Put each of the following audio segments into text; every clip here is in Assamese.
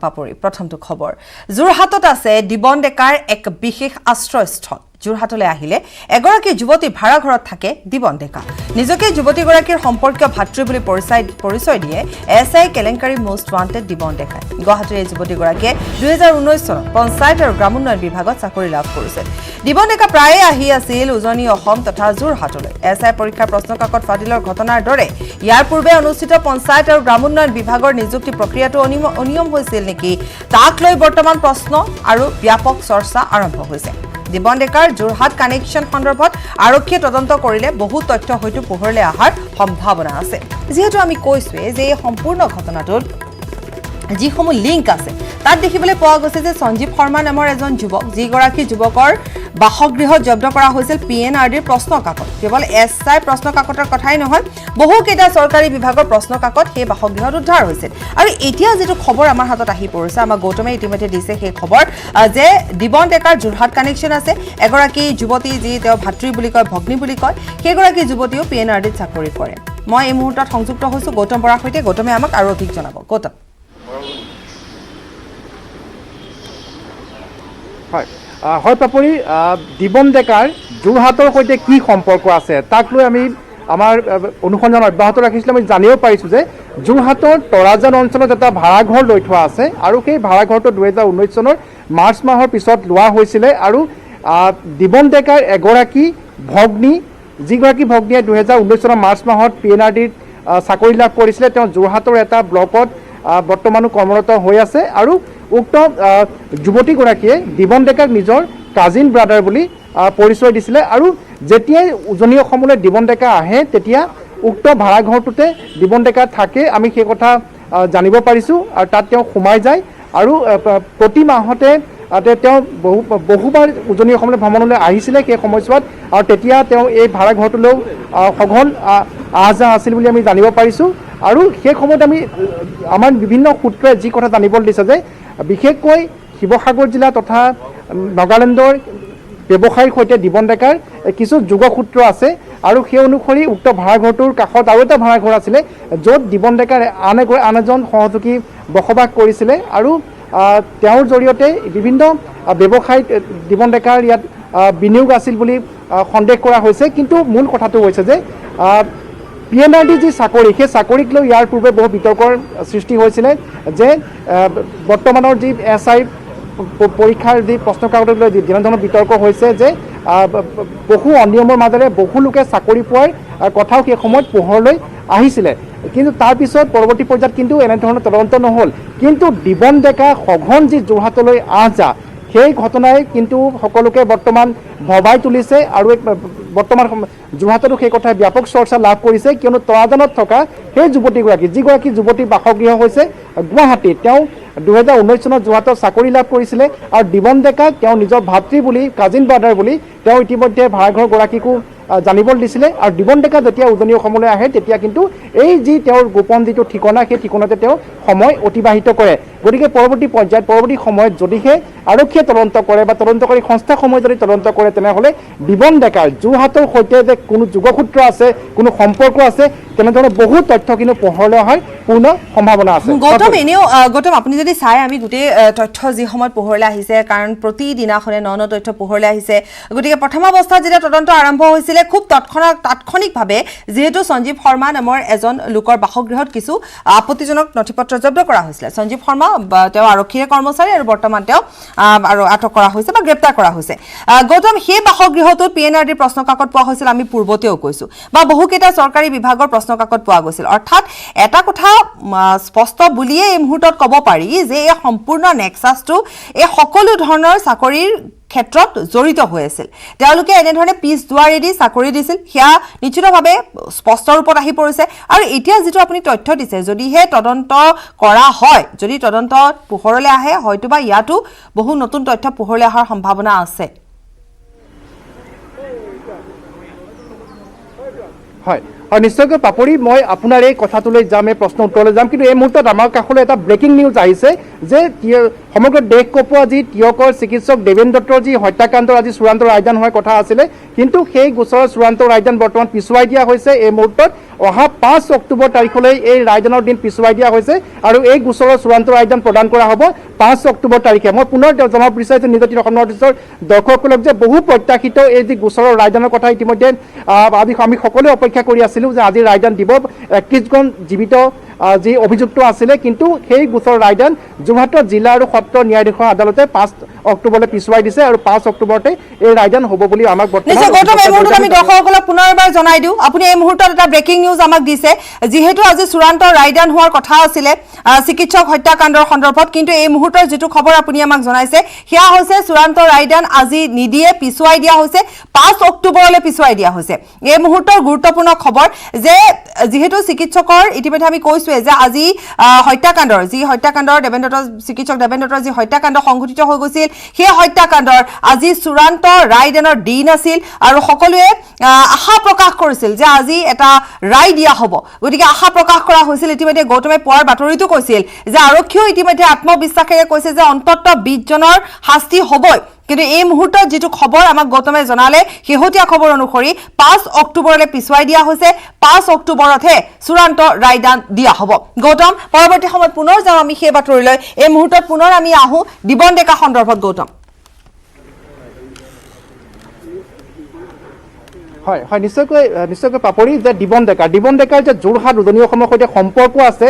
পাপৰি প্ৰথমটো খবৰ যোৰহাটত আছে দিবন ডেকাৰ এক বিশেষ আশ্ৰয়স্থল যোৰহাটলৈ আহিলে এগৰাকী যুৱতী ভাড়া ঘৰত থাকে দিবন ডেকা নিজকে যুৱতীগৰাকীৰ সম্পৰ্কীয় ভাতৃ বুলি পৰিচয় দিয়ে এছআই কেলেংকাৰী মোষ্ট ৱান্টেড দিবন ডেকাই গুৱাহাটীৰ এই যুৱতীগৰাকীয়ে 2019 চনত পঞ্চায়ত আৰু গ্ৰামোন্নয়ন বিভাগত চাকৰি লাভ কৰিছিল দিবন ডেকা প্ৰায়ে আহি আছিল উজনি অসম তথা যোৰহাটলৈ এছআই পৰীক্ষাৰ প্ৰশ্নকাকত ফাদিলৰ ঘটনাৰ দৰে ইয়াৰ পূৰ্বে অনুষ্ঠিত পঞ্চায়ত আৰু গ্ৰামোন্নয়ন বিভাগৰ নিযুক্তি প্ৰক্ৰিয়াটো অনিয়ম হৈছিল নেকি তাক লৈ বৰ্তমান প্ৰশ্ন আৰু ব্যাপক চৰ্চা আৰম্ভ হৈছে দিবন ডেকাৰ যোৰহাট কানেকশ্যন সন্দৰ্ভত আৰক্ষীয়ে তদন্ত কৰিলে বহু তথ্য হয়তো পোহৰলৈ অহাৰ সম্ভাৱনা আছে যেহেতু আমি কৈছোৱে যে এই সম্পূৰ্ণ ঘটনাটোত যিসমূহ লিংক আছে তাত দেখিবলৈ পোৱা গৈছে যে সঞ্জীৱ শৰ্মা নামৰ এজন যুৱক যিগৰাকী যুৱকৰ বাসগৃহত জব্দ কৰা হৈছিল পিএনআৰডিৰ প্ৰশ্নকাকত কেৱল এছআই প্ৰশ্নকাকতৰ কথাই নহয় বহুকেইটা চৰকাৰী বিভাগৰ প্ৰশ্নকাকত সেই বাসগৃহত উদ্ধাৰ হৈছিল আৰু এতিয়া যেটো খবৰ আমাৰ হাতত আহি পৰিছে আমাৰ গৌতমে ইতিমধ্যে দিছে সেই খবৰ যে দিবন ডেকাৰ যোৰহাট কানেকশ্যন আছে এগৰাকী যুৱতী যি তেওঁ ভাতৃ বুলি কয় ভগ্নী বুলি কয় সেইগৰাকী যুৱতীও পিএনআৰডিত চাকৰি কৰে মই এই মুহূৰ্তত সংযুক্ত হৈছো গৌতম বৰাৰ সৈতে গৌতমে আমাক আৰু অধিক জনাব গৌতম হয় পাপৰি দিবন ডেকাৰ যোৰহাটৰ সৈতে কি সম্পৰ্ক আছে তাক লৈ আমি আমাৰ অনুসন্ধান অব্যাহত ৰাখিছিলোঁ আমি জানিব পাৰিছোঁ যে যোৰহাটৰ তৰাজান অঞ্চলত এটা ভাড়াঘৰ লৈ থোৱা আছে আৰু সেই ভাড়াঘৰটো 2019 চনৰ মাৰ্চ মাহৰ পিছত লোৱা হৈছিলে আৰু দিবন ডেকাৰ এগৰাকী ভগ্নী যিগৰাকী ভগ্নীয়ে 2019 চনৰ মাৰ্চ মাহত পিএনআৰডিত চাকৰি লাভ কৰিছিলে তেওঁ যোৰহাটৰ এটা ব্লকত বৰ্তমানো কৰ্মৰত হৈ আছে আৰু উক্ত যুৱতীগৰাকীয়ে দিবন ডেকাক নিজৰ কাজিন ব্ৰাদাৰ বুলি পৰিচয় দিছিলে আৰু যেতিয়াই উজনি অসমলৈ দিবন ডেকা আহে তেতিয়া উক্ত ভাড়াঘৰটোতে দিবন ডেকা থাকে আমি সেই কথা জানিব পাৰিছোঁ আৰু তাত তেওঁ সোমাই যায় আৰু প্ৰতি মাহতে তেওঁ বহুবাৰ উজনি অসমলৈ ভ্ৰমণলৈ আহিছিলে সেই সময়ছোৱাত আৰু তেতিয়া তেওঁ এই ভাড়াঘৰটোলৈ সঘন আহ যাহ আছিল বুলি আমি জানিব পাৰিছোঁ আৰু সেই সময়ত আমি আমাৰ বিভিন্ন সূত্ৰই যি কথা জানিবলৈ দিছে যে বিশেষকৈ শিৱসাগৰ জিলা তথা নাগালেণ্ডৰ ব্যৱসায়ীৰ সৈতে দিবন ডেকাৰ কিছু যোগসূত্ৰ আছে আৰু সেই অনুসৰি উক্ত ভাড়াঘৰটোৰ কাষত আৰু এটা ভাড়াঘৰ আছিলে য'ত দিবন ডেকাৰ আন এজন সহযোগী বসবাস কৰিছিলে আৰু তেওঁৰ জৰিয়তে বিভিন্ন ব্যৱসায়িক দিবন ডেকাৰ ইয়াত বিনিয়োগ আছিল বুলি সন্দেহ কৰা হৈছে কিন্তু মূল কথাটো হৈছে যে পিএনআৰডি যি চাকৰি সেই চাকৰিক লৈ ইয়াৰ পূৰ্বে বহু বিতৰ্কৰ সৃষ্টি হৈছিলে যে বৰ্তমানৰ যি এছআই পৰীক্ষাৰ যি প্ৰশ্নকাকতক লৈ যেনেধৰণৰ বিতৰ্ক হৈছে যে বহু অনিয়মৰ মাজেৰে বহু লোকে চাকৰি পোৱাৰ কথাও সেই সময়ত পোহৰলৈ আহিছিলে কিন্তু তাৰপিছত পৰৱৰ্তী পৰ্যায়ত কিন্তু এনেধৰণৰ তদন্ত নহ'ল কিন্তু দিবন ডেকা সঘন যি যোৰহাটলৈ আহ-যাহ সেই ঘটনাই কিন্তু সকলোকে বৰ্তমান ভবাই তুলিছে আৰু বৰ্তমান যোৰহাটতো সেই কথাই ব্যাপক চৰ্চা লাভ কৰিছে কিয়নো তৰাজানত থকা সেই যুৱতীগৰাকী যিগৰাকী যুৱতীৰ বাসগৃহ হৈছে গুৱাহাটীত তেওঁ 2019 চনত যোৰহাটত চাকৰি লাভ কৰিছিলে আৰু দিবন ডেকাক তেওঁ নিজৰ ভাতৃ বুলি কাজিন ব্ৰাদাৰ বুলি তেওঁ ইতিমধ্যে ভাড়াঘৰগৰাকীকো জানিবলৈ দিছিলে আৰু দিবন ডেকা যেতিয়া উজনি অসমলৈ আহে তেতিয়া কিন্তু এই যি তেওঁৰ গোপন যিটো ঠিকনা সেই ঠিকনাতে তেওঁ সময় অতিবাহিত কৰে গতিকে পৰৱৰ্তী পৰ্যায়ত পৰৱৰ্তী সময়ত যদিহে আৰক্ষীয়ে তদন্ত কৰে বা তদন্তকাৰী সংস্থাসমূহে যদি তদন্ত কৰে তেনেহ'লে দিবন ডেকাৰ যোৰহাটৰ সৈতে যে কোনো যোগসূত্ৰ আছে কোনো সম্পৰ্ক আছে তেনেধৰণৰ বহু তথ্য কিন্তু পোহৰলৈ অহাৰ পূৰ্ণ সম্ভাৱনা আছে গৌতম আপুনি যদি চাই আমি গোটেই তথ্য যি সময়ত পোহৰলৈ আহিছে কাৰণ প্ৰতিদিনাখনে ন তথ্য পোহৰলৈ আহিছে গতিকে প্ৰথম অৱস্থাত যেতিয়া তদন্ত আৰম্ভ হৈছিলে খুব তাৎক্ষণিকভাৱে যিহেতু সঞ্জীৱ শৰ্মা নামৰ এজন লোকৰ বাসগৃহত কিছু আপত্তিজনক নথিপত্ৰ জব্দ কৰা হৈছিলে সঞ্জীৱ শৰ্মা তেওঁ আৰক্ষীৰ কৰ্মচাৰী আৰু বৰ্তমান তেওঁ আৰু আটক কৰা হৈছে বা গ্ৰেপ্তাৰ কৰা হৈছে গৌতম সেই বাসগৃহটোত পিএনআৰডিৰ প্ৰশ্নকাকত পোৱা হৈছিল আমি পূৰ্বতেও কৈছোঁ বা বহুকেইটা চৰকাৰী বিভাগৰ প্ৰশ্নকাকত পোৱা গৈছিল অৰ্থাৎ এটা কথা স্পষ্ট বুলিয়ে এই মুহূৰ্তত ক'ব পাৰি যে এই সম্পূৰ্ণ নেক্সাছটো এই সকলো ধৰণৰ চাকৰিৰ ক্ষেত্ৰত জড়িত হৈ আছিল তেওঁলোকে এনেধৰণে পিছ দুৱাৰেদি চাকৰি দিছিল সেয়া নিশ্চিতভাৱে স্পষ্ট ৰূপত আহি পৰিছে আৰু এতিয়া যিটো আপুনি তথ্য দিছে যদিহে তদন্ত কৰা হয় যদি তদন্ত পোহৰলৈ আহে হয়তোবা ইয়াতো বহু নতুন তথ্য পোহৰলৈ অহাৰ সম্ভাৱনা আছে হয় নিশ্চয়কৈ পাপৰি মই আপোনাৰ এই কথাটোলৈ যাম এই প্ৰশ্ন উত্তৰলৈ যাম কিন্তু এই মুহূৰ্তত আমাৰ কাষলৈ এটা ব্ৰেকিং নিউজ আহিছে যে সমগ্ৰ দেশ কঁপোৱা যি তিয়কৰ চিকিৎসক দেৱেন দত্তৰ যি হত্যাকাণ্ডৰ আজি চূড়ান্ত ৰায়দান হোৱাৰ কথা আছিলে, কিন্তু সেই গোচৰৰ চূড়ান্ত ৰায়দান বৰ্তমান পিছুৱাই দিয়া হৈছে। এই মুহূৰ্তত অহা 5 অক্টোবৰ তাৰিখলৈ এই ৰায়দানৰ দিন পিছুৱাই দিয়া হৈছে আৰু এই গোচৰৰ চূড়ান্ত ৰায়দান প্ৰদান কৰা হ'ব 5 অক্টোবৰ তাৰিখে। মই পুনৰ জনাব বিচাৰিছোঁ নিউজ 18 অসম নৰ্থইষ্টৰ দৰ্শকসকলক যে বহু প্ৰত্যাশিত এই যি গোচৰৰ ৰায়দানৰ কথা ইতিমধ্যে আমি সকলোৱে অপেক্ষা কৰি আছিলোঁ যে আজি ৰায়দান দিব। 31জন জীৱিত যি অভিযুক্ত আছিলে, কিন্তু সেই গোচৰৰ ৰায়দান যোৰহাটৰ জিলা আৰু সত্ৰ ন্যায়াধীশৰ আদালতে 5 অক্টোবৰলৈ পিছুৱাই দিছে আৰু 5 অক্টোবৰতে এই ৰায়দান হ'ব বুলি আমাক আমি দৰ্শকসকলক পুনৰ এবাৰ জনাই দিওঁ। আপুনি এই মুহূৰ্তত এটা ব্ৰেকিং নিউজ আমাক দিছে, যিহেতু আজি চূড়ান্ত ৰায়দান হোৱাৰ কথা আছিলে চিকিৎসক হত্যাকাণ্ডৰ সন্দৰ্ভত, কিন্তু এই মুহূৰ্তৰ যিটো খবৰ আপুনি আমাক জনাইছে সেয়া হৈছে চূড়ান্ত ৰায়দান আজি নিদিয়ে, পিছুৱাই দিয়া হৈছে, 5 অক্টোবৰলৈ পিছুৱাই দিয়া হৈছে। এই মুহূৰ্তৰ গুৰুত্বপূৰ্ণ খবৰ যে যিহেতু চিকিৎসকৰ ইতিমধ্যে আমি কৈছোৱে যে আজি হত্যাকাণ্ডৰ চিকিৎসক দেৱেন দত্তৰ যি হত্যাকাণ্ড সংঘটিত হৈ গৈছিল, সেই হত্যাকাণ্ডৰ আজি চূড়ান্ত ৰায়দানৰ দিন আছিল আৰু সকলোৱে আশা প্ৰকাশ কৰিছিল যে আজি এটা ৰায় দিয়া হ'ব। গতিকে আশা প্ৰকাশ কৰা হৈছিল। ইতিমধ্যে গৌতমে পোৱাৰ বাতৰিটো কৈছিল যে আৰক্ষীয়েও ইতিমধ্যে আত্মবিশ্বাসেৰে কৈছে যে অন্ততঃ 20 জনৰ শাস্তি হ'বই। কিন্তু এই মুহূৰ্তত যিটো খবৰ আমাক গৌতমে জনালে, শেহতীয়া খবৰ অনুসৰি 5 অক্টোবৰলৈ পিছুৱাই দিয়া হৈছে। 5 অক্টোবৰতহে চূড়ান্ত ৰায়দান দিয়া হ'ব। গৌতম, পৰৱৰ্তী সময়ত পুনৰ যাওঁ আমি সেই বাতৰিলৈ। এই মুহূৰ্তত পুনৰ আমি আহোঁ দিবন ডেকা সন্দৰ্ভত। গৌতম, হয় হয়, নিশ্চয়কৈ পাপৰি যে দিবন ডেকাৰ যে যোৰহাট উজনি অসমৰ সৈতে সম্পৰ্ক আছে,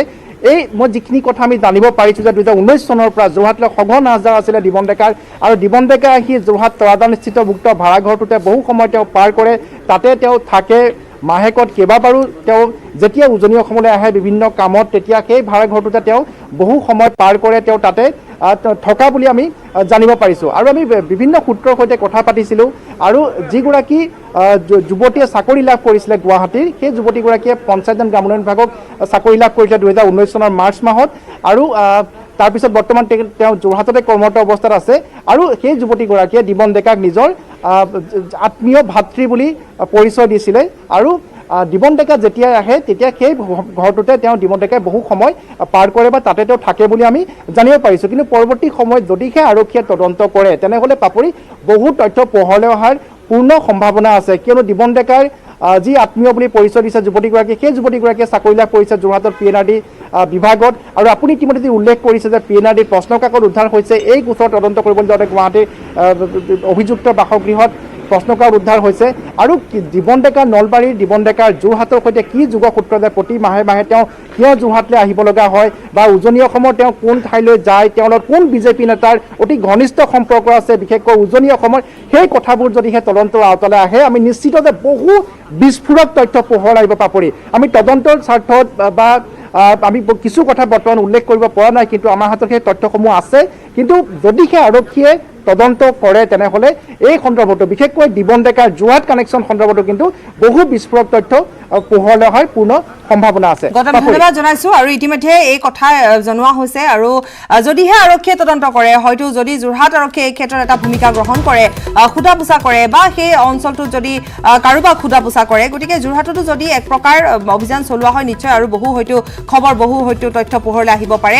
এই মই যিখিনি কথা আমি জানিব পাৰিছোঁ যে 2019 চনৰ পৰা যোৰহাটলৈ সঘন আহ-যাহ আছিলে দিবন ডেকাৰ, আৰু দিবন ডেকা আহি যোৰহাট তৰাজানস্থিত মুক্ত ভাড়াঘৰটোতে বহু সময় তেওঁ পাৰ কৰে। তাতে তেওঁ থাকে। মাহেকত কেইবাবাৰো তেওঁ যেতিয়া উজনি অসমলৈ আহে বিভিন্ন কামত, তেতিয়া সেই ভাড়াঘৰটোতে তেওঁ বহু সময় পাৰ কৰে, তেওঁ তাতে থকা বুলি আমি জানিব পাৰিছোঁ। আৰু আমি বিভিন্ন সূত্ৰৰ সৈতে কথা পাতিছিলোঁ, আৰু যিগৰাকী যুৱতীয়ে চাকৰি লাভ কৰিছিলে গুৱাহাটীৰ, সেই যুৱতীগৰাকীয়ে পঞ্চায়ত গ্ৰাম উন্নয়ন বিভাগক চাকৰি লাভ কৰিছিলে 2019 চনৰ মাৰ্চ মাহত, আৰু তাৰপিছত বৰ্তমান তেওঁ যোৰহাটতে কৰ্মৰত অৱস্থাত আছে। আৰু সেই যুৱতীগৰাকীয়ে দিবন ডেকাক নিজৰ আত্মীয় ভাতৃ বুলি পৰিচয় দিছিলে। আৰু দিবন ডেকা যেতিয়া আহে তেতিয়া সেই ঘৰটোতে তেওঁ দিবন ডেকাই বহু সময় পাৰ কৰে বা তাতে তেওঁ থাকে বুলি আমি জানিব পাৰিছোঁ। কিন্তু পৰৱৰ্তী সময়ত যদিহে আৰক্ষীয়ে তদন্ত কৰে, তেনেহ'লে পাপৰি বহু তথ্য পোহৰলৈ অহাৰ পূৰ্ণ সম্ভাৱনা আছে। কিয়নো দিবন ডেকাৰ যি আত্মীয় বুলি পৰিচয় দিছে যুৱতীগৰাকীয়ে, সেই যুৱতীগৰাকীয়ে চাকৰি লাভ কৰিছে যোৰহাটৰ PNRD বিভাগত। আৰু আপুনি ইতিমধ্যে উল্লেখ কৰিছে যে PNRD প্ৰশ্নকাকত উদ্ধাৰ হৈছে। এই গোচৰ তদন্ত কৰিবলৈ যাওঁতে গুৱাহাটীৰ অভিযুক্ত বাসগৃহত প্ৰশ্নকাকত উদ্ধাৰ হৈছে। আৰু দিবন ডেকা নলবাৰীৰ দিবন ডেকাৰ যোৰহাটৰ সৈতে কি যোগসূত্ৰ যে প্ৰতি মাহে মাহে তেওঁ কিয় যোৰহাটলৈ আহিব লগা হয়, বা উজনি অসমৰ তেওঁ কোন ঠাইলৈ যায়, তেওঁৰ লগত কোন BJP নেতাৰ অতি ঘনিষ্ঠ সম্পৰ্ক আছে, বিশেষকৈ উজনি অসমৰ, সেই কথাবোৰ যদিহে তদন্তৰ আওতালৈ আহে, আমি নিশ্চিত যে বহু বিস্ফোৰক তথ্য পোহৰ আহিব পাপৰি। আমি তদন্তৰ স্বাৰ্থত বা আমি কিছু কথা বৰ্তমান উল্লেখ কৰিব পৰা নাই, কিন্তু আমাৰ হাতত সেই তথ্যসমূহ আছে। কিন্তু যদিহে আৰক্ষীয়ে তদন্ত কৰে, তেনেহ'লে এই সন্দৰ্ভতো বিশেষকৈ দিবন ডেকাৰ যোৰহাট কানেকশ্যন সন্দৰ্ভতো কিন্তু বহু বিস্ফোৰক তথ্য পোহৰলৈ অহাৰ পূৰ্ণ সম্ভাৱনা আছে। ধন্যবাদ জনাইছোঁ। আৰু ইতিমধ্যে এই কথা জনোৱা হৈছে, আৰু যদিহে আৰক্ষীয়ে তদন্ত কৰে, হয়তো যদি যোৰহাট আৰক্ষীয়ে এই ক্ষেত্ৰত এটা ভূমিকা গ্ৰহণ কৰে, সোধা পোছা কৰে, বা সেই অঞ্চলটোত যদি কাৰোবাক সোধা পোছা কৰে, গতিকে যোৰহাটতো যদি এক প্ৰকাৰ অভিযান চলোৱা হয়, নিশ্চয় আৰু বহু হয়তো তথ্য পোহৰলৈ আহিব পাৰে।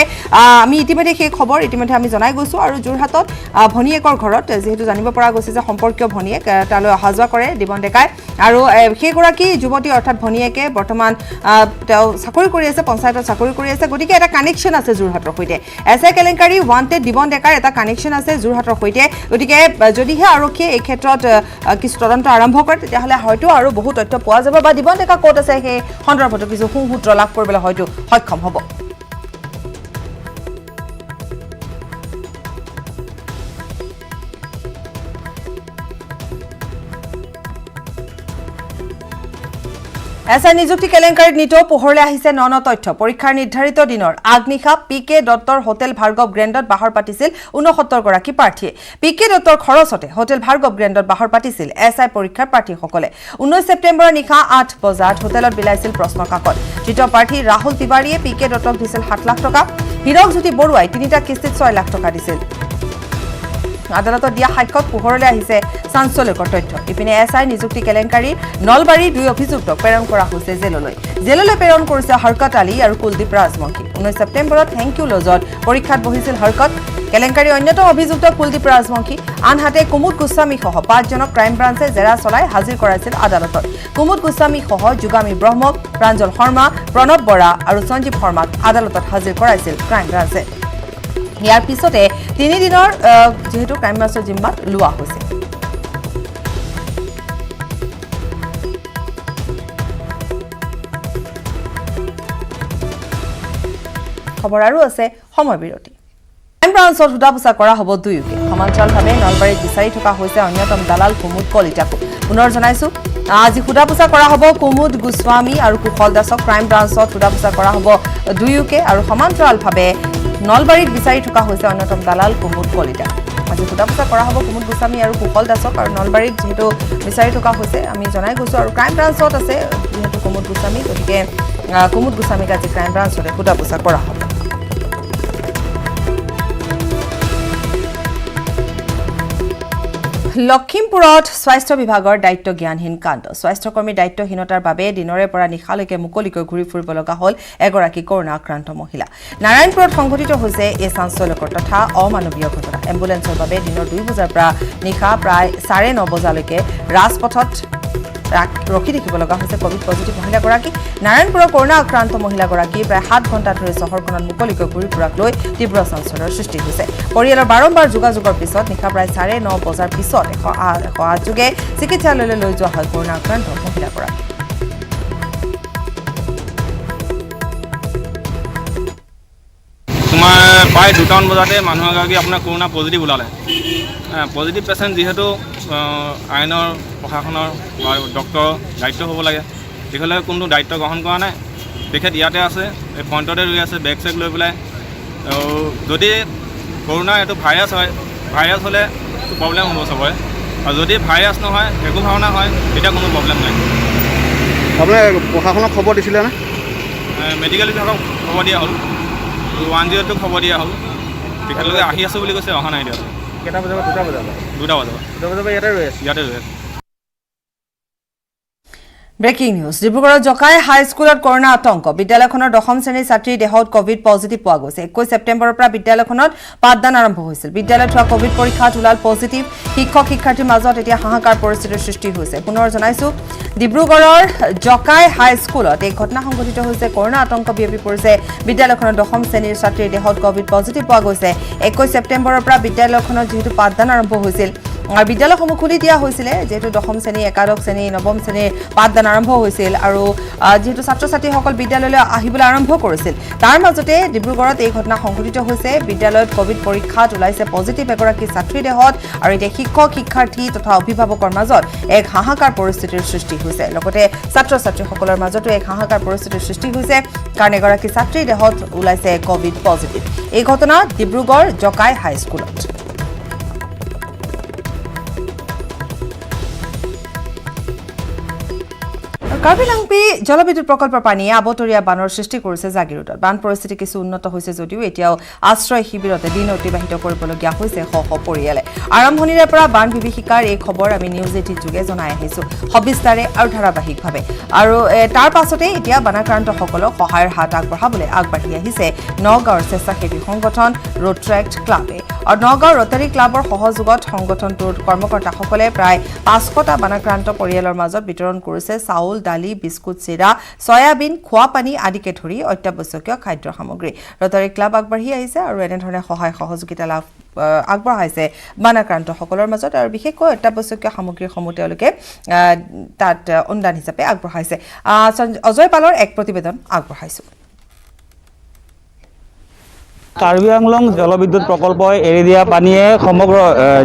আমি ইতিমধ্যে সেই খবৰ আমি জনাই গৈছোঁ। আৰু যোৰহাটত ভনীয়েকৰ ঘৰত যিহেতু জানিব পৰা গৈছে যে সম্পৰ্কীয় ভনীয়েক তালৈ অহা যোৱা কৰে দিবন ডেকাই, আৰু সেইগৰাকী যুৱতী অৰ্থাৎ ভনীয়েকে বৰ্তমান তেওঁ চাকৰি কৰি আছে, পঞ্চায়তত চাকৰি কৰি আছে। গতিকে এটা কানেকশ্যন আছে যোৰহাটৰ সৈতে। এছআই কেলেংকাৰী ৱান্টেড দিবন ডেকাৰ এটা কানেকশ্যন আছে যোৰহাটৰ সৈতে। গতিকে যদিহে আৰক্ষীয়ে এই ক্ষেত্ৰত কিছু তদন্ত আৰম্ভ কৰে, তেতিয়াহ'লে হয়তো আৰু বহু তথ্য পোৱা যাব, বা দিবন ডেকা ক'ত আছে সেই সন্দৰ্ভতো কিছু সুসূত্ৰ লাভ কৰিবলৈ হয়তো সক্ষম হ'ব। এছআই নিযুক্তি কেলেংকাৰীত নিতৌ পোহৰলৈ আহিছে ন তথ্য। পৰীক্ষাৰ নিৰ্ধাৰিত দিনৰ আগনিশা PK দত্তৰ হোটেল ভাৰ্গৱ গ্ৰেণ্ডত বাহৰ পাতিছিল 69গৰাকী প্ৰাৰ্থীয়ে। PK দত্তৰ খৰচতে হোটেল ভাৰ্গৱ গ্ৰেণ্ডত বাহৰ পাতিছিল এছআই পৰীক্ষাৰ প্ৰাৰ্থীসকলে। 19 ছেপ্টেম্বৰৰ নিশা 8 বজাত হোটেলত বিলাইছিল প্ৰশ্ন কাকত। তৃতীয় প্ৰাৰ্থী ৰাহুল তিৱাৰীয়ে PK দত্তক দিছিল 7 লাখ টকা। হীৰক জ্যোতি বৰুৱাই 3টা কিস্তিত 6 লাখ টকা দিছিল। আদালতত দিয়া সাক্ষ্যত পোহৰলৈ আহিছে চাঞ্চল্যকৰ তথ্য। ইপিনে এছআই নিযুক্তি কেলেংকাৰীৰ নলবাৰীৰ 2 অভিযুক্তক প্ৰেৰণ কৰা হৈছে জেললৈ। প্ৰেৰণ কৰিছে হৰকত আলী আৰু কুলদীপ ৰাজবংশী। 19 ছেপ্টেম্বৰত থেংক ইউ লজত পৰীক্ষাত বহিছিল হৰকত। কেলেংকাৰী অন্যতম অভিযুক্ত কুলদীপ ৰাজবংশী আনহাতে কুমুদ গোস্বামী সহ 5জনক ক্ৰাইম ব্ৰাঞ্চে জেৰা চলাই হাজিৰ কৰাইছিল আদালতত কুমুদ গোস্বামী সহ যুগামী ব্ৰহ্মক প্ৰাঞ্জল শৰ্মা প্ৰণৱ বৰা আৰু সঞ্জীৱ শৰ্মাক আদালতত হাজিৰ কৰাইছিল ক্ৰাইম ব্ৰাঞ্চে ইয়াৰ পিছতে 3 দিনৰ যেহেতু ক্ৰাইম ব্ৰাঞ্চৰ জিম্মাত লোৱা হৈছে খবৰ আৰু আছে সময় বিৰতি ক্ৰাইম ব্ৰাঞ্চত সোধা-পোছা কৰা হ'ব দুয়োকে সমান্তৰালভাৱে নলবাৰীত বিচাৰি থকা হৈছে অন্যতম দালাল কুমুদ কলিতাকো পুনৰ জনাইছো আজি সোধা-পোছা কৰা হ'ব কুমুদ গোস্বামী আৰু কুশল দাসক ক্ৰাইম ব্ৰাঞ্চত সোধা-পোছা কৰা হ'ব দুয়োকে আৰু সমান্তৰালভাৱে নলবাৰীত বিচাৰি থকা হৈছে অন্যতম দালাল কুমুদ কলিতাক আজি সোধা-পোছা কৰা হ'ব কুমুদ গোস্বামী আৰু কুশল দাসক আৰু নলবাৰীত যেহেতু বিচাৰি থকা হৈছে আমি জনাই গৈছোঁ আৰু ক্ৰাইম ব্ৰাঞ্চত আছে যেহেতু কুমুদ গোস্বামী গতিকে কুমুদ গোস্বামীক আজি ক্ৰাইম ব্ৰাঞ্চতে সোধা-পোছা কৰা হ'ব লখিমপুৰত স্বাস্থ্য বিভাগৰ দায়িত্ব জ্ঞানহীন কাণ্ড স্বাস্থ্যকৰ্মীৰ দায়িত্বহীনতাৰ বাবে দিনৰে পৰা নিশালৈকে মুকলিকৈ ঘূৰি ফুৰিব লগা হ'ল এগৰাকী কৰোনা আক্ৰান্ত মহিলা নাৰায়ণপুৰত সংঘটিত হৈছে এই চাঞ্চল্যকৰ তথা অমানৱীয় ঘটনা এম্বুলেন্সৰ বাবে দিনৰ 2 বজাৰ পৰা নিশা প্ৰায় 9:30 বজালৈকে ৰাজপথত ৰখি থাকিব লগা হৈছে কোভিড পজিটিভ মহিলাগৰাকী নাৰায়ণপুৰৰ কৰোনা আক্ৰান্ত মহিলাগৰাকী প্ৰায় 7 ঘণ্টা ধৰি চহৰখনত মুকলিকৈ ঘূৰি ফুৰাক লৈ তীব্ৰ চাঞ্চল্যৰ সৃষ্টি হৈছে পৰিয়ালৰ বাৰম্বাৰ যোগাযোগৰ পিছত নিশা প্ৰায় 9:30 বজাৰ পিছত 108 যোগে চিকিৎসালয়লৈ লৈ যোৱা হয় কৰোনা আক্ৰান্ত মহিলাগৰাকী তোমাৰ প্ৰায় 2টামান বজাতে মানুহ এগৰাকী আপোনাৰ কৰোনা পজিটিভ ওলালে পজিটিভ পেচেণ্ট যিহেতু আইনৰ প্ৰশাসনৰ বা ডক্টৰৰ দায়িত্ব হ'ব লাগে তেখেতলোকে কোনো দায়িত্ব গ্ৰহণ কৰা নাই তেখেত ইয়াতে আছে এই ফ্ৰণ্টতে ৰৈ আছে বেগ চেগ লৈ পেলাই যদি কৰোনা এইটো ভাইৰাছ হয় ভাইৰাছ হ'লে প্ৰব্লেম হ'ব চবৰে আৰু যদি ভাইৰাছ নহয় একো ভাওনা হয় তেতিয়া কোনো প্ৰব্লেম নাই আপোনাৰ প্ৰশাসনক খবৰ দিছিলেনে মেডিকেল বিভাগক খবৰ দিয়া হ'ল 102 খবৰ দিয়া হ'ল তেখেতলোকে আহি আছোঁ বুলি কৈছে অহা নাই দিয়ক কেইটা বজাৰ পৰা 2টা বজাৰ 2টা বজাৰ ইয়াতে ৰৈ আছে ইয়াতে ৰৈ আছে ব্ৰেকিং নিউজ ডিব্ৰুগড়ৰ জকাই হাইস্কুলত কৰোনা আতংক বিদ্যালয়খনৰ 10ম শ্ৰেণীৰ ছাত্ৰীৰ দেহত কোভিড পজিটিভ পোৱা গৈছে 21 ছেপ্টেম্বৰৰ পৰা বিদ্যালয়খনত পাঠদান আৰম্ভ হৈছিল বিদ্যালয়ত হোৱা কোভিড পৰীক্ষাত ওলাল পজিটিভ শিক্ষক শিক্ষাৰ্থীৰ মাজত এতিয়া হাহাকাৰ পৰিস্থিতিৰ সৃষ্টি হৈছে পুনৰ জনাইছো ডিব্ৰুগড়ৰ জকাই হাইস্কুলত এই ঘটনা সংঘটিত হৈছে কৰোনা আতংক বিয়পি পৰিছে বিদ্যালয়খনৰ 10ম শ্ৰেণীৰ ছাত্ৰীৰ দেহত কোভিড পজিটিভ পোৱা গৈছে 21 ছেপ্টেম্বৰৰ পৰা বিদ্যালয়খনত যেহেতু পাঠদান আৰম্ভ হৈছিল আৰু বিদ্যালয়সমূহ খুলি দিয়া হৈছিল যেহেতু 10ম শ্ৰেণী একাদশ শ্ৰেণী নৱম শ্ৰেণীৰ পাঠদান আৰম্ভ হৈছিল আৰু যেহেতু ছাত্ৰ-ছাত্ৰীসকল বিদ্যালয়লৈ আহিবলৈ আৰম্ভ কৰিছিল তাৰ মাজতে ডিব্ৰুগড়ত এই ঘটনা সংঘটিত হৈছে বিদ্যালয়ত কোভিড পৰীক্ষাত ওলাইছে পজিটিভ এগৰাকী ছাত্ৰীৰ দেহত আৰু এতিয়া শিক্ষক শিক্ষাৰ্থী তথা অভিভাৱকৰ মাজত এক হাহাকাৰ পৰিস্থিতিৰ সৃষ্টি হৈছে লগতে ছাত্ৰ-ছাত্ৰীসকলৰ মাজতো এক হাহাকাৰ পৰিস্থিতিৰ সৃষ্টি হৈছে কাৰণ এগৰাকী ছাত্ৰীৰ দেহত ওলাইছে কোভিড পজিটিভ এই ঘটনা ডিব্ৰুগড় জকাই হাইস্কুলত কাৰ্বি-লাংপি জলবিদ্যুৎ প্ৰকল্পৰ পানীয়ে আবতৰীয়া বানৰ সৃষ্টি কৰিছে জাগিৰোডত বান পৰিস্থিতি কিছু উন্নত হৈছে যদিও এতিয়াও আশ্ৰয় শিবিৰতে দিন অতিবাহিত কৰিবলগীয়া হৈছে শ শ পৰিয়ালে আৰম্ভণিৰে পৰা বান বিভীষিকাৰ এই খবৰ আমি নিউজ 18 যোগে জনাই আহিছো সবিস্তাৰে আৰু ধাৰাবাহিকভাৱে আৰু তাৰ পাছতে এতিয়া বানাক্ৰান্তসকলক সহায়ৰ হাত আগবঢ়াবলৈ আগবাঢ়ি আহিছে নগাঁৱৰ স্বেচ্ছাসেৱী সংগঠন ৰোট্ৰেক্ট ক্লাবে আৰু নগাঁও ৰটাৰী ক্লাবৰ সহযোগত সংগঠনটোৰ কৰ্মকৰ্তাসকলে প্ৰায় 500টা বানাক্ৰান্ত পৰিয়ালৰ মাজত বিতৰণ কৰিছে চাউল দালি বিস্কুট চিৰা সয়াবিন খোৱা পানী আদিকে ধৰি অত্যাৱশ্যকীয় খাদ্য সামগ্ৰী ৰটাৰী ক্লাব আগবাঢ়ি আহিছে আৰু এনেধৰণে সহায় সহযোগিতা লাভ আগবঢ়াইছে বানাক্ৰান্তসকলৰ মাজত আৰু বিশেষকৈ অত্যাৱশ্যকীয় সামগ্ৰীসমূহ তেওঁলোকে তাত অনুদান হিচাপে আগবঢ়াইছে অজয় পালৰ এক প্ৰতিবেদন আগবঢ়াইছো কাৰ্বি আংলং জলবিদ্যুৎ প্ৰকল্পই এৰি দিয়া পানীয়ে সমগ্ৰ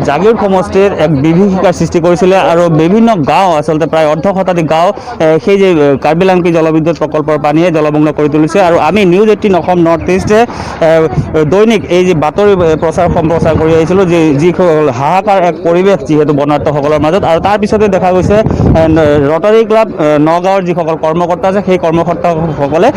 জাগিৰোড সমষ্টিৰ এক বিভীষিকাৰ সৃষ্টি কৰিছিলে আৰু বিভিন্ন গাঁও আচলতে প্ৰায় অৰ্ধশতাধিক গাঁও সেই যে কাৰ্বি-লাংপি জলবিদ্যুৎ প্ৰকল্পৰ পানীয়ে জলমগ্ন কৰি তুলিছে আৰু আমি নিউজ 18 অসম নৰ্থ ইষ্টে দৈনিক এই যে বাতৰি সম্প্ৰচাৰ কৰি আহিছিলোঁ যি হাহাকাৰ এক পৰিৱেশ যিহেতু বনাৰ্থসকলৰ মাজত আৰু তাৰ পিছতে দেখা গৈছে ৰটাৰী ক্লাব নগাঁৱৰ যিসকল কৰ্মকৰ্তা আছে সেই কৰ্মকৰ্তাসকলে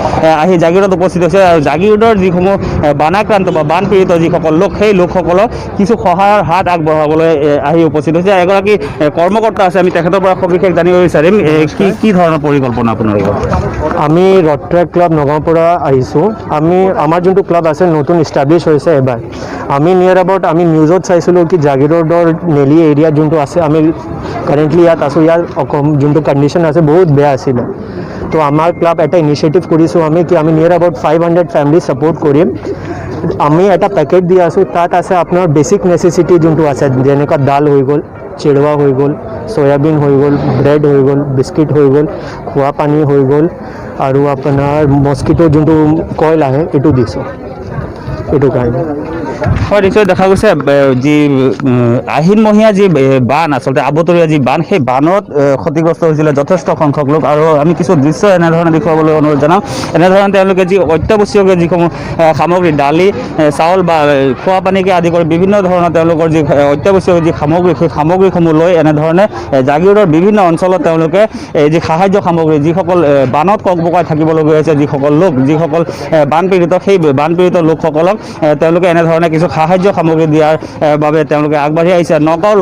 আহি জাগিৰোডত উপস্থিত হৈছে আৰু জাগিৰোডৰ যিসমূহ বানা বানাক্ৰান্ত বা বানপীড়িত যিসকল লোক সেই লোকসকলক কিছু সহায়ৰ হাত আগবঢ়াবলৈ আহি উপস্থিত হৈছে এগৰাকী কৰ্মকৰ্তা আছে আমি তেখেতৰ পৰা সবিশেষ জানিব বিচাৰিম কি ধৰণৰ পৰিকল্পনা আপোনালোকৰ আমি ৰড ট্ৰেক ক্লাব নগাঁৱৰ পৰা আহিছোঁ আমাৰ যোনটো ক্লাব আছে নতুন ইষ্টাব্লিছ হৈছে এবাৰ আমি নিয়াৰ এবাউট আমি নিউজত চাইছিলোঁ কি জাগিৰ ৰোডৰ নেলি এৰিয়া যোনটো আছে আমি কাৰেণ্টলি ইয়াত আছোঁ ইয়াৰ যোনটো কণ্ডিশ্যন আছে বহুত বেয়া আছিলে তো আমাৰ ক্লাব এটা ইনিচিয়েটিভ কৰিছোঁ আমি কি আমি নিয়াৰ এবাউট 500 ফেমিলি ছাপোৰ্ট কৰিম আমি এটা পেকেট দি আছোঁ তাত আছে আপোনাৰ বেছিক নেচেচিটি যোনটো আছে যেনেকুৱা দাল হৈ গ'ল চিড়ৱা হৈ গ'ল সয়াবিন হৈ গ'ল ব্ৰেড হৈ গ'ল বিস্কিট হৈ গ'ল খোৱা পানী হৈ গ'ল আৰু আপোনাৰ মস্কিটো যোনটো কইল আহে এইটো দিছোঁ এইটো কাৰণে হয় নিশ্চয় দেখা গৈছে যি আহিনমহীয়া যি বান আচলতে আবতৰীয়া যি বান সেই বানত ক্ষতিগ্ৰস্ত হৈছিলে যথেষ্ট সংখ্যক লোক আৰু আমি কিছু দৃশ্য এনেধৰণে দেখুৱাবলৈ অনুৰোধ জনাওঁ এনেধৰণে তেওঁলোকে যি অত্যাৱশ্যকীয় যিসমূহ সামগ্ৰী দালি চাউল বা খোৱা পানীকে আদি কৰি বিভিন্ন ধৰণৰ তেওঁলোকৰ যি অত্যাৱশ্যকীয় যি সামগ্ৰী সেই সামগ্ৰীসমূহ লৈ এনেধৰণে জাগিৰোডৰ বিভিন্ন অঞ্চলত তেওঁলোকে এই যি সাহায্য সামগ্ৰী যিসকল বানত ককবকাই থাকিবলগীয়া হৈছে যিসকল বানপীড়িত সেই বানপীড়িত লোকসকলক তেওঁলোকে এনেধৰণে কিছু সাহায্য সামগ্ৰী দিয়াৰ বাবে তেওঁলোকে আগবাঢ়ি আহিছে নগাঁও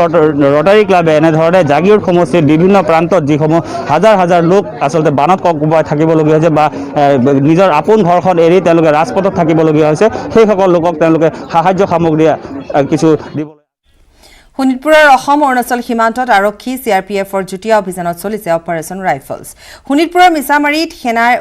ৰটাৰী ক্লাবে এনেধৰণে জাগিৰোড সমষ্টিৰ বিভিন্ন প্ৰান্তত যিসমূহ হাজাৰ হাজাৰ লোক আচলতে বানত ককবকাই থাকিবলগীয়া হৈছে বা নিজৰ আপোন ঘৰখন এৰি তেওঁলোকে ৰাজপথত থাকিবলগীয়া হৈছে সেইসকল লোকক তেওঁলোকে সাহায্য সামগ্ৰী কিছু দিব শোণিতপুৰৰ অসম অৰুণাচল সীমান্তত আৰক্ষী CRPFৰ যুটীয়া অভিযানত চলিছে অপাৰেশ্যন ৰাইফলছ শোণিতপুৰৰ মিছামাৰীত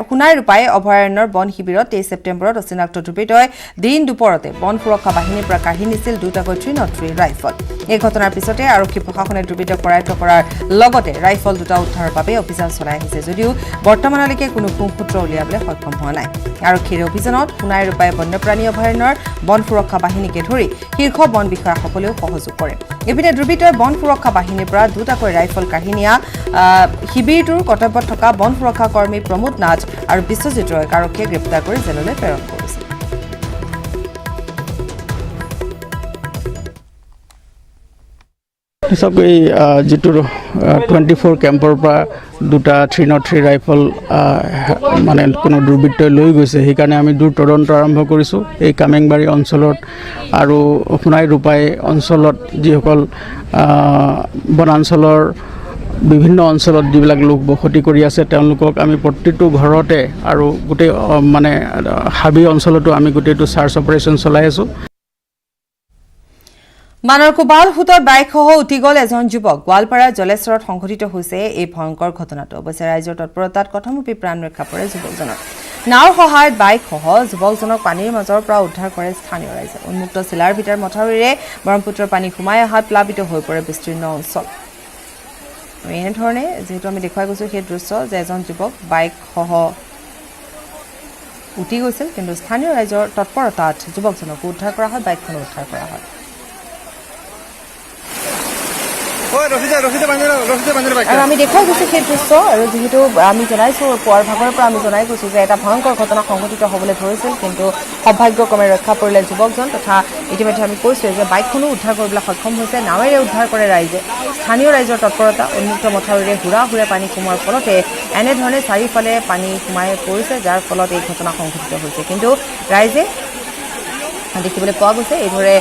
সোণাই ৰূপাই অভয়াৰণ্যৰ বন শিবিৰত 23 ছেপ্টেম্বৰত অচিনাক্ত দুৰ্বৃত্তই দিন দুপৰতে বন সুৰক্ষা বাহিনীৰ পৰা কাঢ়ি নিছিল দুটাকৈ 303 ৰাইফল এই ঘটনাৰ পিছতে আৰক্ষী প্ৰশাসনে দুৰ্বৃত্তক কৰায়ত্ব কৰাৰ লগতে ৰাইফল দুটা উদ্ধাৰৰ বাবে অভিযান চলাই আহিছে যদিও বৰ্তমানলৈকে কোনো সুসূত্ৰ উলিয়াবলৈ সক্ষম হোৱা নাই আৰক্ষীৰ অভিযানত সোণাই ৰূপাই বন্যপ্ৰাণী অভয়াৰণ্যৰ বন সুৰক্ষা বাহিনীকে ধৰি শীৰ্ষ বন বিষয়াসকলেও সহযোগ কৰে ইপিনে দুৰ্বৃত্তই বন সুৰক্ষা বাহিনীৰ পৰা দুটাকৈ ৰাইফল কাঢ়ি নিয়া শিবিৰটোৰ কৰ্তব্যত থকা বন সুৰক্ষা কৰ্মী প্ৰমোদ নাথ আৰু বিশ্বজিৎ ৰয়ক আৰক্ষীয়ে গ্ৰেপ্তাৰ কৰি জেললৈ প্ৰেৰণ কৰিছে চাওক এই যিটো 24 কেম্পৰ পৰা দুটা 303 ৰাইফল মানে কোনো দুৰ্বৃত্তই লৈ গৈছে সেইকাৰণে আমি দূৰ তদন্ত আৰম্ভ কৰিছোঁ এই কামেংবাৰী অঞ্চলত আৰু সোণাই ৰূপাই অঞ্চলত যিসকল বনাঞ্চলৰ বিভিন্ন অঞ্চলত যিবিলাক লোক বসতি কৰি আছে তেওঁলোকক আমি প্ৰতিটো ঘৰতে আৰু গোটেই মানে হাবি অঞ্চলতো আমি গোটেইটো চাৰ্চ অপাৰেশ্যন চলাই আছোঁ মানৰ কোবাল হুটত বাইকসহ উঠি গ'ল এজন যুৱক গোৱালপাৰা জলেশ্বৰত সংঘটিত হৈছে এই ভয়ংকৰ ঘটনাটো অৱশ্যে ৰাইজৰ তৎপৰতাত কথমপি প্ৰাণ ৰক্ষা পৰে যুৱকজনৰ নাওৰ সহায়ত বাইকসহ যুৱকজনক পানীৰ মাজৰ পৰা উদ্ধাৰ কৰে স্থানীয় ৰাইজে উন্মুক্ত চিলাৰ ভিতৰ মথাউৰিৰে ব্ৰহ্মপুত্ৰৰ পানী সোমাই অহাত প্লাবিত হৈ পৰে বিস্তীৰ্ণ অঞ্চল এনেধৰণে যিহেতু আমি দেখুৱাই গৈছোঁ সেই দৃশ্য যে এজন যুৱক বাইকসহ উঠি গৈছিল কিন্তু স্থানীয় ৰাইজৰ তৎপৰতাত যুৱকজনকো উদ্ধাৰ কৰা হয় বাইকখনো উদ্ধাৰ কৰা হয় আৰু আমি দেখুৱাই গৈছোঁ সেই দৃশ্য আৰু যিহেতু আমি জনাইছোঁ পুৱাৰ ভাগৰ পৰা আমি জনাই গৈছোঁ যে এটা ভয়ংকৰ ঘটনা সংঘটিত হ'বলৈ ধৰিছিল কিন্তু সৌভাগ্যক্ৰমে ৰক্ষা পৰিলে যুৱকজন তথা ইতিমধ্যে আমি কৈছোঁ যে বাইকখনো উদ্ধাৰ কৰিবলৈ সক্ষম হৈছে নাৱেৰে উদ্ধাৰ কৰে ৰাইজে স্থানীয় ৰাইজৰ তৎপৰতা উন্মুক্ত মথাউৰিৰে হুৰা পানী সোমোৱাৰ ফলতে এনেধৰণে চাৰিওফালে পানী সোমাই পৰিছে যাৰ ফলত এই ঘটনা সংঘটিত হৈছে কিন্তু ৰাইজে দেখিবলৈ পোৱা গৈছে এইদৰে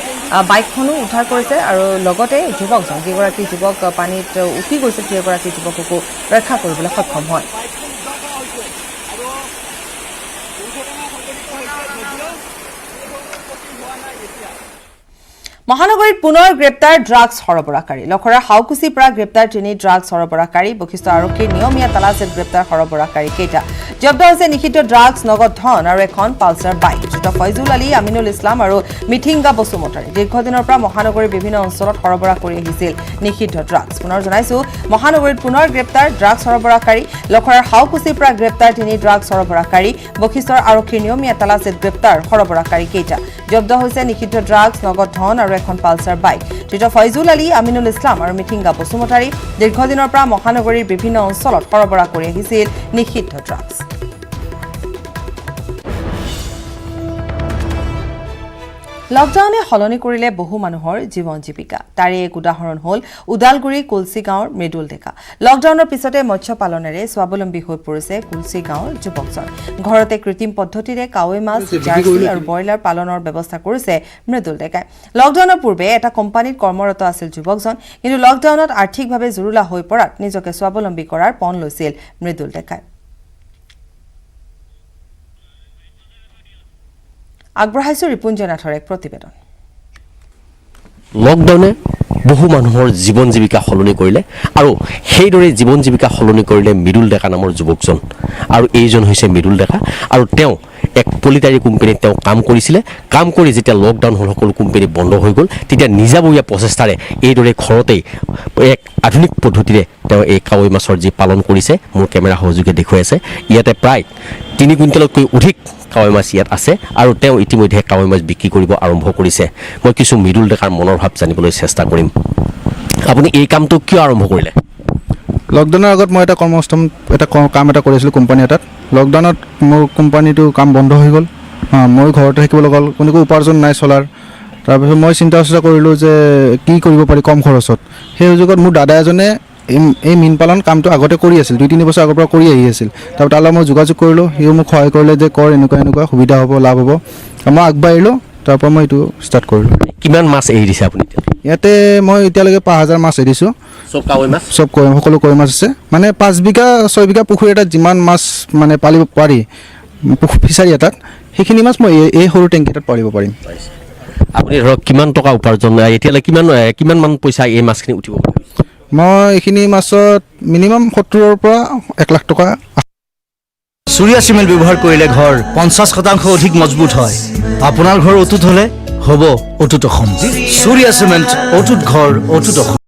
বাইকখনো উদ্ধাৰ কৰিছে আৰু লগতে যুৱকজন যিগৰাকী যুৱক পানীত উঠি গৈছিল সেইগৰাকী যুৱককো ৰক্ষা কৰিবলৈ সক্ষম হয় মহানগৰীত পুনৰ গ্ৰেপ্তাৰ ড্ৰাগছ সৰবৰাহকাৰী লখৰাৰ হাউকুচিৰ পৰা গ্ৰেপ্তাৰ 3 ড্ৰাগছ সৰবৰাহকাৰী বশিষ্ঠ আৰক্ষীৰ নিয়মীয়া তালাচীত গ্ৰেপ্তাৰ সৰবৰাহকাৰী কেইটা জব্দ হৈছে নিষিদ্ধ ড্ৰাগছ নগদ ধন আৰু এখন পালচাৰ বাইক ধৃত ফয়জুল আলী আমিনুল ইছলাম আৰু মিঠিংগা বসুমতাৰী দীৰ্ঘদিনৰ পৰা মহানগৰীৰ বিভিন্ন অঞ্চলত সৰবৰাহ কৰি আহিছিল নিষিদ্ধ ড্ৰাগছ পুনৰ জনাইছো মহানগৰীত পুনৰ গ্ৰেপ্তাৰ ড্ৰাগছ সৰবৰাহকাৰী লখৰাৰ হাউকুচিৰ পৰা গ্ৰেপ্তাৰ 3 ড্ৰাগছ সৰবৰাহকাৰী বশিষ্ঠৰ আৰক্ষীৰ নিয়মীয়া তালাচীত গ্ৰেপ্তাৰ সৰবৰাহকাৰী কেইটা জব্দ হৈছে নিষিদ্ধ ড্ৰাগছ নগদ ধন আৰু এখন পালচাৰ বাইক ধৃত ফয়জুল আলী আমিনুল ইছলাম আৰু মিঠিংগা বসুমতাৰী দীৰ্ঘদিনৰ পৰা মহানগৰীৰ বিভিন্ন অঞ্চলত সৰবৰাহ কৰি আহিছিল নিষিদ্ধ ড্ৰাগছ লকডাউনে সলনি কৰিলে বহু মানুহৰ জীৱন জীৱিকা তাৰে এক উদাহৰণ হ'ল উদালগুৰি কুলচি গাঁৱৰ মৃদুল ডেকা লকডাউনৰ পিছতে মৎস্য পালনেৰে স্বাৱলম্বী হৈ পৰিছে কুলচি গাঁৱৰ যুৱকজন ঘৰতে কৃত্ৰিম পদ্ধতিৰে কাৱৈ মাছ জাৰ্চি আৰু ব্ৰইলাৰ পালনৰ ব্যৱস্থা কৰিছে মৃদুল ডেকাই লকডাউনৰ পূৰ্বে এটা কোম্পানীত কৰ্মৰত আছিল যুৱকজন কিন্তু লকডাউনত আৰ্থিকভাৱে জুৰুলা হৈ পৰাত নিজকে স্বাৱলম্বী কৰাৰ পণ লৈছিল মৃদুল ডেকাই আগবঢ়াইছো ৰিপুঞ্জনাথৰ এক প্ৰতিবেদন লকডাউনে বহু মানুহৰ জীৱন জীৱিকা সলনি কৰিলে আৰু সেইদৰে জীৱন জীৱিকা সলনি কৰিলে মৃদুল ডেকা নামৰ যুৱকজন আৰু এইজন হৈছে মৃদুল ডেকা আৰু তেওঁ এক পলিটাৰী কোম্পানীত তেওঁ কাম কৰিছিলে কাম কৰি যেতিয়া লকডাউন হ'ল সকলো কোম্পানী বন্ধ হৈ গ'ল তেতিয়া নিজাববীয়া প্ৰচেষ্টাৰে এইদৰে ঘৰতেই এক আধুনিক পদ্ধতিৰে তেওঁ এই কাৱৈ মাছৰ যি পালন কৰিছে মোৰ কেমেৰা সহযোগে দেখুৱাই আছে ইয়াতে প্ৰায় 3 কুইণ্টেলতকৈ অধিক কাৱৈ মাছ ইয়াত আছে আৰু তেওঁ ইতিমধ্যে কাৱৈ মাছ বিক্ৰী কৰিব আৰম্ভ কৰিছে মই কিছু মৃদুল ডেকাৰ মনৰ ভাৱ জানিবলৈ চেষ্টা কৰিম আপুনি এই কামটো কিয় আৰম্ভ কৰিলে লকডাউনৰ আগত মই এটা কৰ্মস্থম এটা কাম এটা কৰিছিলোঁ কোম্পানী এটাত লকডাউনত মোৰ কোম্পানীটো কাম বন্ধ হৈ গ'ল মই ঘৰতে থাকিব লগা হ'ল কোনো উপাৰ্জন নাই চলাৰ তাৰপিছত মই চিন্তা কৰিলোঁ যে কি কৰিব পাৰি কম খৰচত সেই সুযোগত মোৰ দাদা এজনে এই মীন পালন কামটো আগতে কৰি আছিল 2-3 বছৰ আগৰ পৰা কৰি আহি আছিল তাৰ তালৈ মই যোগাযোগ কৰিলোঁ সিও মোক সহায় কৰিলে যে কৰ এনেকুৱা সুবিধা হ'ব লাভ হ'ব মই আগবাঢ়িলোঁ তাৰ পৰা মই এইটো ষ্টাৰ্ট কৰিলোঁ কিমান মাছ এৰি দিছে আপুনি ইয়াতে মই এতিয়ালৈকে 5000 মাছ এৰিছোঁ চব কাৱৈ মাছ চব সকলো কাৱৈ মাছ আছে মানে 5 বিঘা 6 বিঘা পুখুৰী এটাত যিমান মাছ মানে পালিব পাৰি ফিচাৰী এটাত সেইখিনি মাছ মই এই সৰু টেংকি এটাত পালিব পাৰিম আপুনি ধৰক কিমান টকা উপাৰ্জন এতিয়ালৈ কিমান পইচা এই মাছখিনি উঠিব মই এইখিনি মাছত মিনিমাম 70ৰ পৰা 1 লাখ টকা চুৰিয়া চিমেণ্ট ব্যৱহাৰ কৰিলে ঘৰ 50% অধিক মজবুত হয় আপোনাৰ ঘৰ অটুট হ'লে হ'ব অটুট অসম চুৰিয়া চিমেণ্ট অটুট ঘৰ অটুট অসম